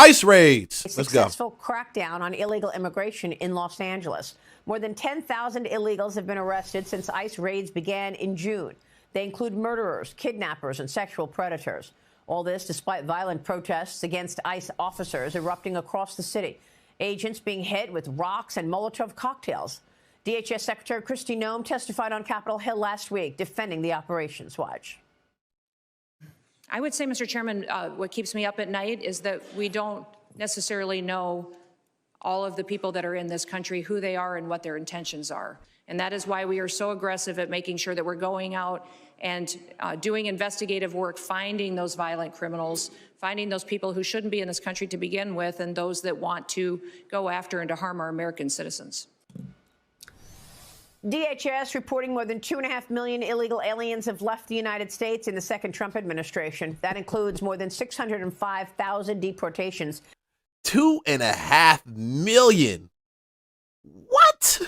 ICE raids. A Let's go. successful crackdown on illegal immigration in Los Angeles. More than 10,000 illegals have been arrested since ICE raids began in June. They include murderers, kidnappers, and sexual predators. All this despite violent protests against ICE officers erupting across the city. Agents being hit with rocks and Molotov cocktails. DHS Secretary Kristi Noem testified on Capitol Hill last week defending the operations. Watch. I would say, Mr. Chairman, what keeps me up at night is that we don't necessarily know all of the people that are in this country, who they are and what their intentions are. And that is why we are so aggressive at making sure that we're going out and doing investigative work, finding those violent criminals, finding those people who shouldn't be in this country to begin with, and those that want to go after and to harm our American citizens. DHS reporting more than 2.5 million illegal aliens have left the United States in the second Trump administration. That includes more than 605,000 deportations. 2.5 million. What?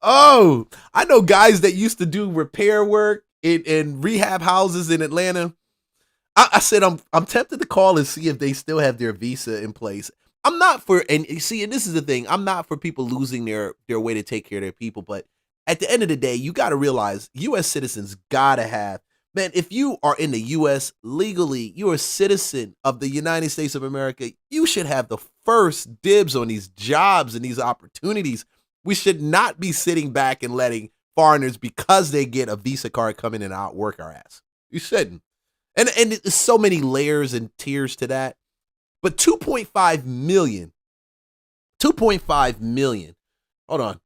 Oh, I know guys that used to do repair work in rehab houses in Atlanta. I said I'm tempted to call and see if they still have their visa in place. I'm not for, and you see, and this is the thing, I'm not for people losing their way to take care of their people, but at the end of the day, you got to realize U.S. citizens got to have, man, if you are in the U.S. legally, you're a citizen of the United States of America, you should have the first dibs on these jobs and these opportunities. We should not be sitting back and letting foreigners, because they get a Visa card, come in and outwork our ass. You shouldn't. And there's so many layers and tiers to that. But 2.5 million. Hold on.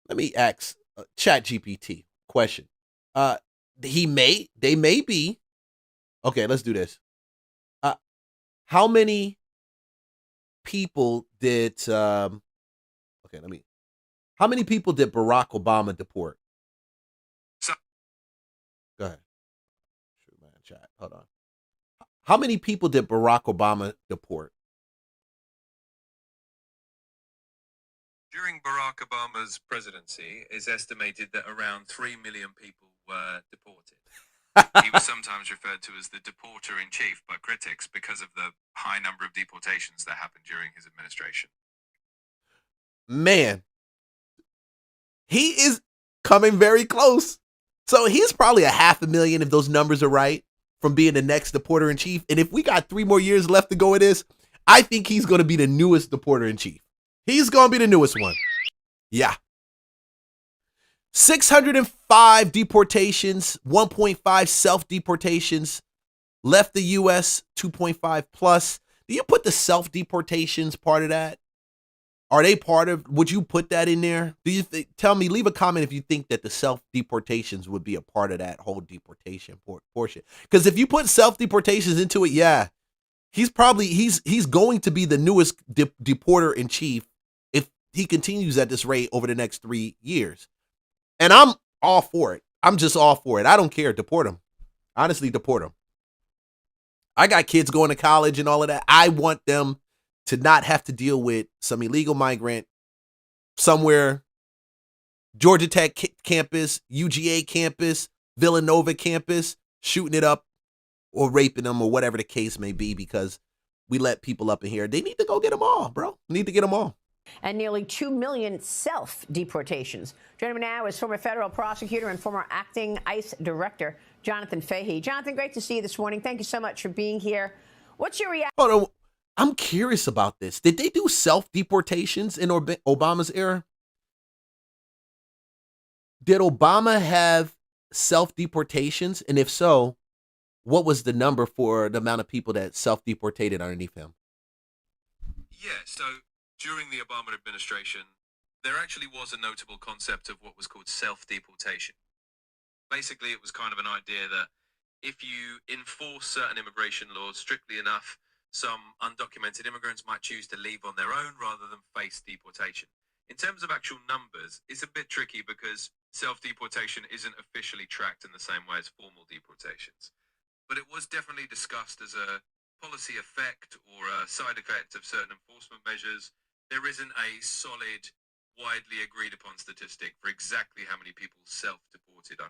Let me ask ChatGPT question. They may be. Okay, let's do this. How many people did how many people did Barack Obama deport? Go ahead. Shoot, man, chat. Hold on. How many people did Barack Obama deport? During Barack Obama's presidency, it's estimated that around 3 million people were deported. He was sometimes referred to as the deporter-in-chief by critics because of the high number of deportations that happened during his administration. Man, he is coming very close. So he's probably 500,000 if those numbers are right, from being the next deporter-in-chief. And if we got 3 more years left to go in this, I think he's going to be the newest deporter-in-chief. He's going to be the newest one. Yeah. 605 deportations, 1.5 self-deportations, left the U.S., 2.5 plus. Do you put the self-deportations part of that? Are they part of, would you put that in there? Do you tell me, leave a comment if you think that the self-deportations would be a part of that whole deportation portion. Because if you put self-deportations into it, yeah, he's going to be the newest deporter-in-chief if he continues at this rate over the next 3 years. And I'm all for it. I'm just all for it. I don't care. Deport him. Honestly, deport him. I got kids going to college and all of that. I want them to not have to deal with some illegal migrant somewhere, Georgia Tech campus, UGA campus, Villanova campus, shooting it up or raping them or whatever the case may be, because we let people up in here. They need to go get them all, bro. Need to get them all. And nearly 2 million self-deportations. Joining me now is former federal prosecutor and former acting ICE director, Jonathan Fahey. Jonathan, great to see you this morning. Thank you so much for being here. What's your reaction? Hold on. I'm curious about this. Did they do self-deportations in Obama's era? Did Obama have self-deportations? And if so, what was the number for the amount of people that self-deportated underneath him? Yeah, so during the Obama administration, there actually was a notable concept of what was called self-deportation. Basically, it was kind of an idea that if you enforce certain immigration laws strictly enough, some undocumented immigrants might choose to leave on their own rather than face deportation. In terms of actual numbers, it's a bit tricky because self-deportation isn't officially tracked in the same way as formal deportations. But it was definitely discussed as a policy effect or a side effect of certain enforcement measures. There isn't a solid, widely agreed upon statistic for exactly how many people self-deported.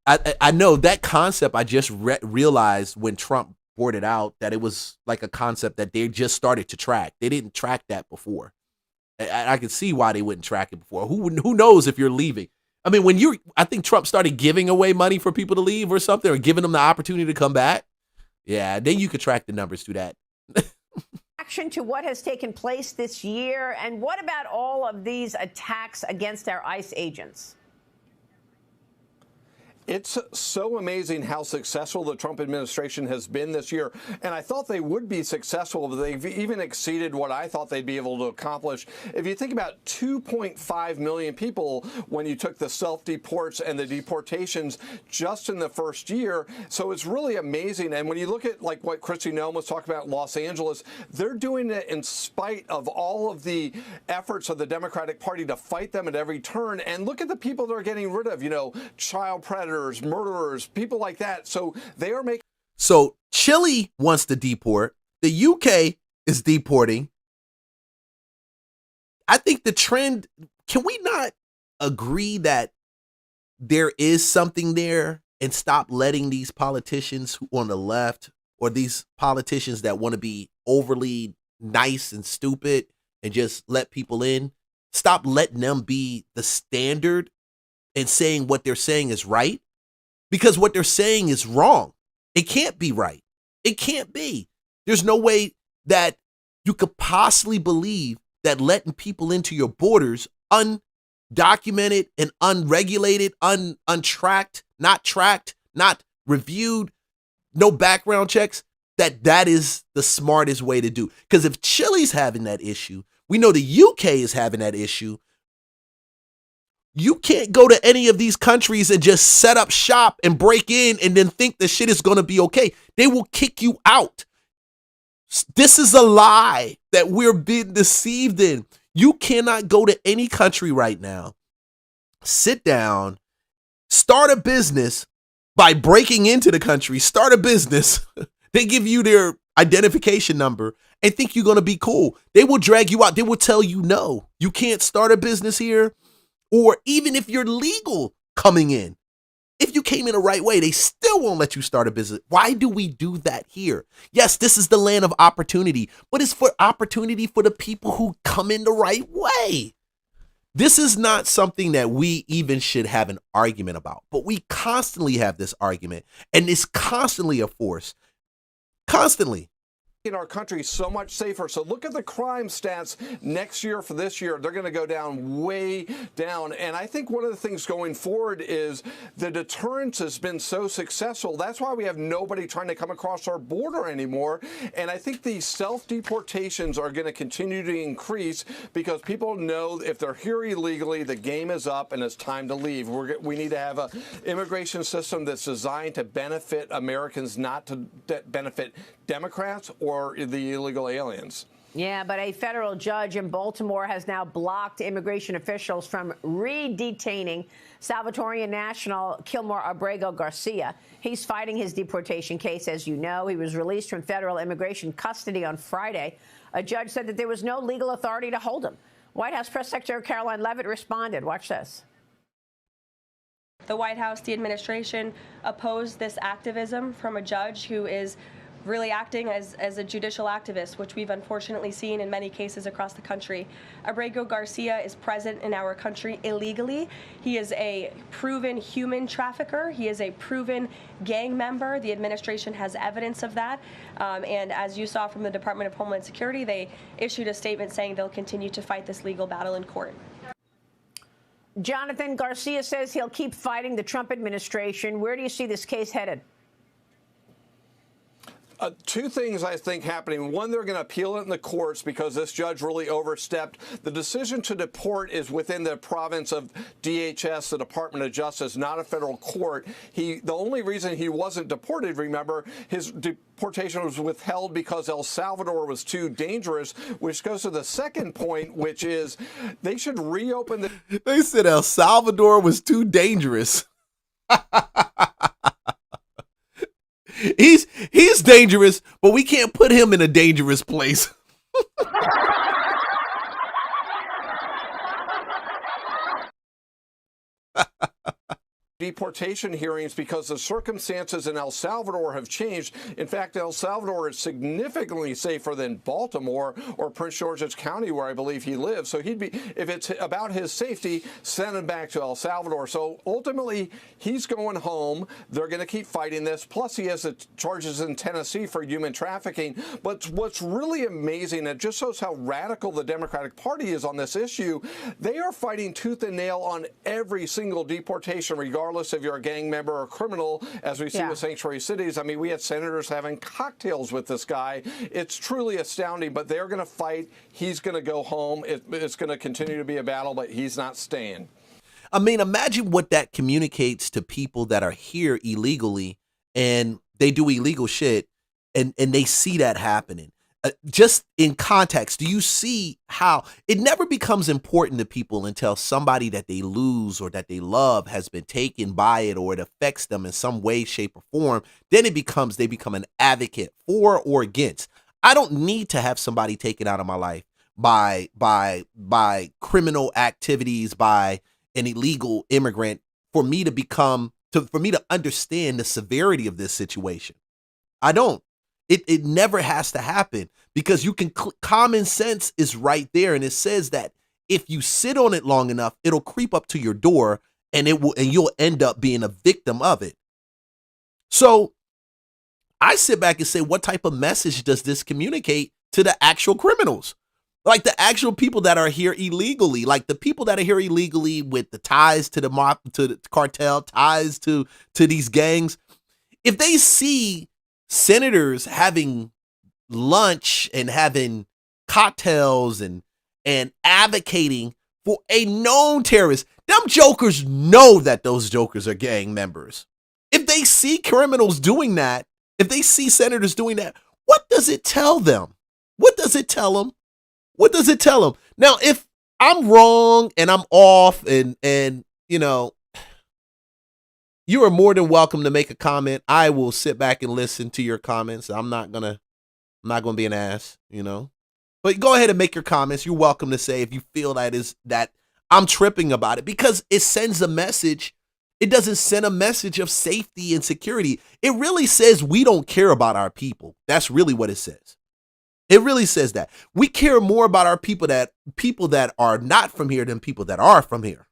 I know that concept. I just realized when Trump brought it out that it was like a concept that they just started to track. They didn't track that before. I can see why they wouldn't track it before. Who knows if you're leaving? I mean, I think Trump started giving away money for people to leave or something, or giving them the opportunity to come back. Yeah, then you could track the numbers through that. Action to what has taken place this year, and what about all of these attacks against our ICE agents? It's so amazing how successful the Trump administration has been this year. And I thought they would be successful, but they've even exceeded what I thought they'd be able to accomplish. If you think about 2.5 million people when you took the self-deports and the deportations just in the first year. So it's really amazing. And when you look at like what Kristi Noem was talking about in Los Angeles, they're doing it in spite of all of the efforts of the Democratic Party to fight them at every turn. And look at the people they're getting rid of, child predators, murderers, people like that. So they are making. So Chile wants to deport. The UK is deporting. I think the trend, can we not agree that there is something there and stop letting these politicians on the left or these politicians that want to be overly nice and stupid and just let people in, stop letting them be the standard and saying what they're saying is right? Because what they're saying is wrong. It can't be right. It can't be. There's no way that you could possibly believe that letting people into your borders undocumented and unregulated, untracked, not reviewed, no background checks, that is the smartest way to do. Because if Chile's having that issue, we know the UK is having that issue. You can't go to any of these countries and just set up shop and break in and then think the shit is going to be okay. They will kick you out. This is a lie that we're being deceived in. You cannot go to any country right now, sit down, start a business by breaking into the country, start a business. They give you their identification number and think you're going to be cool. They will drag you out. They will tell you, no, you can't start a business here. Or even if you're legal coming in, if you came in the right way, they still won't let you start a business. Why do we do that here? Yes, this is the land of opportunity, but it's for opportunity for the people who come in the right way. This is not something that we even should have an argument about, but we constantly have this argument, and it's constantly a force. Constantly. In our country so much safer. So look at the crime stats next year for this year. They're going to go down, way down. And I think one of the things going forward is the deterrence has been so successful. That's why we have nobody trying to come across our border anymore. And I think these self-deportations are going to continue to increase because people know if they're here illegally, the game is up and it's time to leave. We need to have an immigration system that's designed to benefit Americans, not to benefit Democrats or the illegal aliens. Yeah, but a federal judge in Baltimore has now blocked immigration officials from re-detaining Salvadoran national Kilmer Abrego Garcia. He's fighting his deportation case, as you know. He was released from federal immigration custody on Friday. A judge said that there was no legal authority to hold him. White House Press Secretary Caroline Leavitt responded. Watch this. The White House, the administration, opposed this activism from a judge who is really acting as a judicial activist, which we've unfortunately seen in many cases across the country. Abrego Garcia is present in our country illegally. He is a proven human trafficker. He is a proven gang member. The administration has evidence of that. And as you saw from the Department of Homeland Security, they issued a statement saying they'll continue to fight this legal battle in court. Jonathan, Garcia says he'll keep fighting the Trump administration. Where do you see this case headed? Two things I think happening. One, they're going to appeal it in the courts because this judge really overstepped. The decision to deport is within the province of DHS, the Department of Justice, not a federal court. The only reason he wasn't deported, remember, his deportation was withheld because El Salvador was too dangerous, which goes to the second point, which is they should reopen the... They said El Salvador was too dangerous. He's dangerous, but we can't put him in a dangerous place. deportation hearings because the circumstances in El Salvador have changed. In fact, El Salvador is significantly safer than Baltimore or Prince George's County, where I believe he lives. So he'd be, if it's about his safety, send him back to El Salvador. So ultimately, he's going home. They're going to keep fighting this. Plus, he has the charges in Tennessee for human trafficking. But what's really amazing, it just shows how radical the Democratic Party is on this issue. They are fighting tooth and nail on every single deportation, regardless if you're a gang member or criminal, as we see with sanctuary cities. I mean, we had senators having cocktails with this guy. It's truly astounding, but they're going to fight. He's going to go home. It's going to continue to be a battle, but he's not staying. I mean, imagine what that communicates to people that are here illegally and they do illegal shit and they see that happening. Just in context, do you see how it never becomes important to people until somebody that they lose or that they love has been taken by it or it affects them in some way, shape, or form? Then they become an advocate for or against. I don't need to have somebody taken out of my life by criminal activities, by an illegal immigrant for me to understand the severity of this situation. I don't. It never has to happen because you can common sense is right there, and it says that if you sit on it long enough, it'll creep up to your door, and you'll end up being a victim of it. So I sit back and say, what type of message does this communicate to the actual criminals? Like the actual people that are here illegally, like the people that are here illegally with the ties to the mob, to the cartel, ties to these gangs. If they see senators having lunch and having cocktails and advocating for a known terrorist, them jokers know that those jokers are gang members. If they see criminals doing that, if they see senators doing that, what does it tell them? What does it tell them? What does it tell them? Now, if I'm wrong and I'm off and you know, you are more than welcome to make a comment. I will sit back and listen to your comments. I'm not gonna be an ass, you know. But go ahead and make your comments. You're welcome to say if you feel that I'm tripping about it, because it sends a message. It doesn't send a message of safety and security. It really says we don't care about our people. That's really what it says. It really says that we care more about our people that are not from here than people that are from here.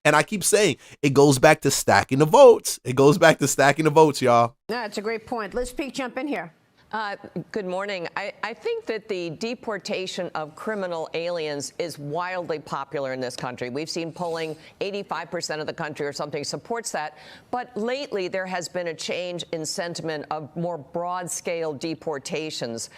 And I keep saying it goes back to stacking the votes. It goes back to stacking the votes, y'all. Yeah, it's a great point. Liz Peek, jump in here. Good morning. I think that the deportation of criminal aliens is wildly popular in this country. We've seen polling 85% of the country or something supports that. But lately, there has been a change in sentiment of more broad-scale deportations.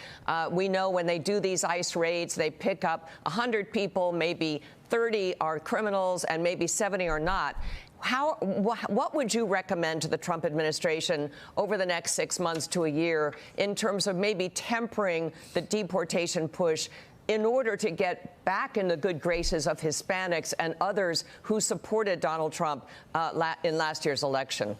We know when they do these ICE raids, they pick up 100 people, maybe 30 are criminals and maybe 70 are not. What would you recommend to the Trump administration over the next 6 months to a year in terms of maybe tempering the deportation push in order to get back in the good graces of Hispanics and others who supported Donald Trump in last year's election?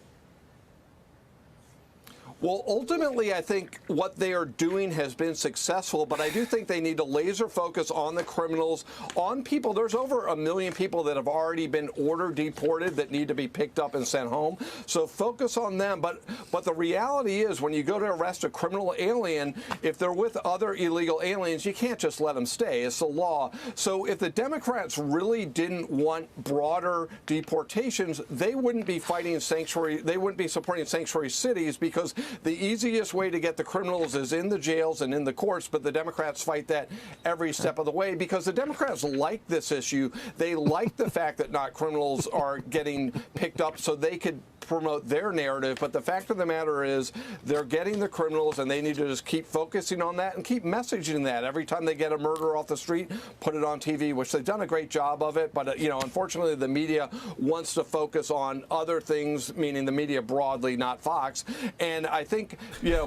Well, ultimately, I think what they are doing has been successful, but I do think they need to laser focus on the criminals, on people. There's over 1 million people that have already been ordered deported that need to be picked up and sent home. So focus on them. But the reality is when you go to arrest a criminal alien, if they're with other illegal aliens, you can't just let them stay. It's the law. So if the Democrats really didn't want broader deportations, they wouldn't be fighting sanctuary. They wouldn't be supporting sanctuary cities, because the easiest way to get the criminals is in the jails and in the courts, but the Democrats fight that every step of the way because the Democrats like this issue. They like the fact that not criminals are getting picked up so they could promote their narrative. But the fact of the matter is they're getting the criminals, and they need to just keep focusing on that and keep messaging that. Every time they get a murderer off the street, put it on TV, which they've done a great job of it. But, unfortunately, the media wants to focus on other things, meaning the media broadly, not Fox. And I think,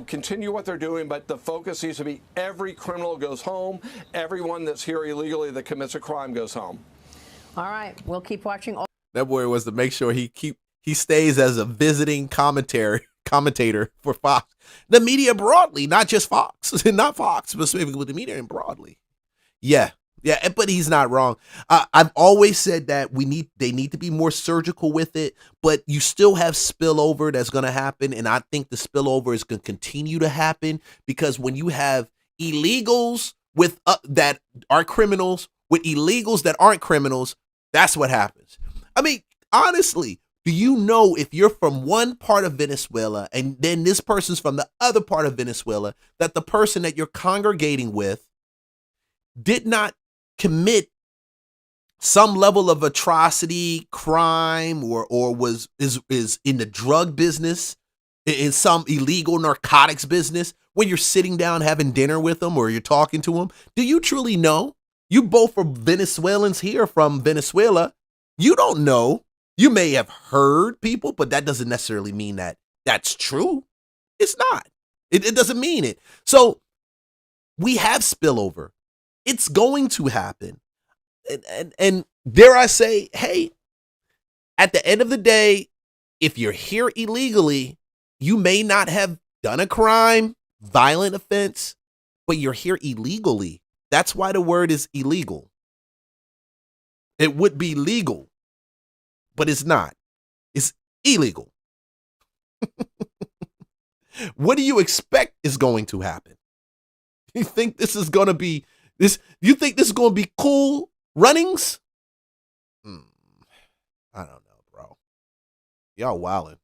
continue what they're doing, but the focus needs to be every criminal goes home. Everyone that's here illegally that commits a crime goes home. All right. We'll keep watching. That boy was to make sure he stays as a visiting commentator for Fox. The media broadly, not just Fox. Not Fox, but specifically with the media and broadly. Yeah. Yeah, but he's not wrong. I've always said that they need to be more surgical with it, but you still have spillover that's going to happen, and I think the spillover is going to continue to happen because when you have illegals with that are criminals with illegals that aren't criminals, that's what happens. I mean, honestly, do you know if you're from one part of Venezuela and then this person's from the other part of Venezuela, that the person that you're congregating with did not commit some level of atrocity, crime, or is in the drug business, in some illegal narcotics business, when you're sitting down having dinner with them or you're talking to them? Do you truly know? You both are Venezuelans here from Venezuela. You don't know. You may have heard people, but that doesn't necessarily mean that that's true. It's not. It doesn't mean it. So we have spillover. It's going to happen. And dare I say, hey, at the end of the day, if you're here illegally, you may not have done a crime, violent offense, but you're here illegally. That's why the word is illegal. It would be legal, but it's not. It's illegal. What do you expect is going to happen? You think this is going to be this? You think this is going to be cool runnings? I don't know, bro. Y'all wildin'.